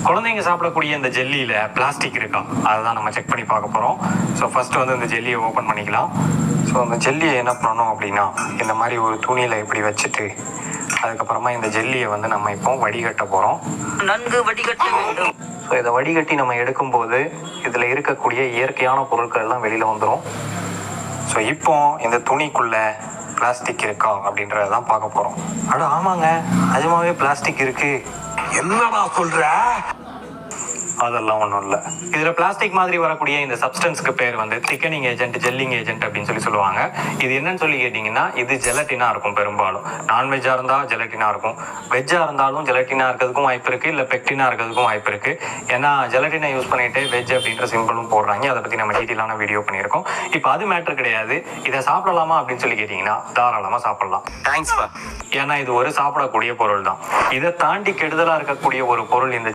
குழந்தைங்க சாப்பிடக்கூடிய இந்த ஜெல்லியில் பிளாஸ்டிக் இருக்கா அதுதான் நம்ம செக் பண்ணி பார்க்க போகிறோம். ஸோ ஃபஸ்ட்டு வந்து இந்த ஜெல்லியை ஓப்பன் பண்ணிக்கலாம். ஸோ அந்த ஜெல்லியை என்ன பண்ணணும் அப்படின்னா இந்த மாதிரி ஒரு துணியில் இப்படி வச்சுட்டு அதுக்கப்புறமா இந்த ஜெல்லியை வந்து நம்ம இப்போ வடிகட்ட போகிறோம். நன்கு வடிகட்ட வேண்டும். ஸோ இதை வடிகட்டி நம்ம எடுக்கும்போது இதில் இருக்கக்கூடிய இயற்கையான பொருட்கள் எல்லாம் வெளியில் வந்துடும். ஸோ இப்போ இந்த துணிக்குள்ளே பிளாஸ்டிக் இருக்கா அப்படின்றதான் பார்க்க போகிறோம். அட ஆமாங்க, நிஜமாவே பிளாஸ்டிக் இருக்குது. என்னடா சொல்ற? அதெல்லாம் ஒன்றும் இல்லை. இதில் பிளாஸ்டிக் மாதிரி வரக்கூடிய இந்த சப்ஸ்டன்ஸுக்கு பேர் வந்து திக்கனிங் ஏஜென்ட், ஜெல்லிங் ஏஜென்ட் அப்படின்னு சொல்லுவாங்க. இது என்னன்னு சொல்லி கேட்டிங்கன்னா இது ஜெலட்டினாக இருக்கும். பெரும்பாலும் நான்வெஜ்ஜாக இருந்தால் ஜெலட்டினாக இருக்கும், வெஜ்ஜாக இருந்தாலும் ஜெலட்டினாக இருக்கிறதுக்கும் வாய்ப்பு இருக்குது, இல்லை பெக்டினாக இருக்கிறதுக்கும் வாய்ப்பு இருக்குது. ஏன்னா ஜெலட்டினை யூஸ் பண்ணிட்டு வெஜ் அப்படின்ற சிம்பிளும் போடுறாங்க. அதை பற்றி நம்ம டீட்டெயிலான வீடியோ பண்ணியிருக்கோம். இப்போ அது மேட்ரு கிடையாது. இதை சாப்பிடலாமா அப்படின்னு சொல்லி கேட்டிங்கன்னா தாராளமாக சாப்பிடலாம். தேங்க்ஸ்ப்பா. ஏன்னா இது ஒரு சாப்பிடக்கூடிய பொருள் தான். இதை தாண்டி கெடுதலாக இருக்கக்கூடிய ஒரு பொருள் இந்த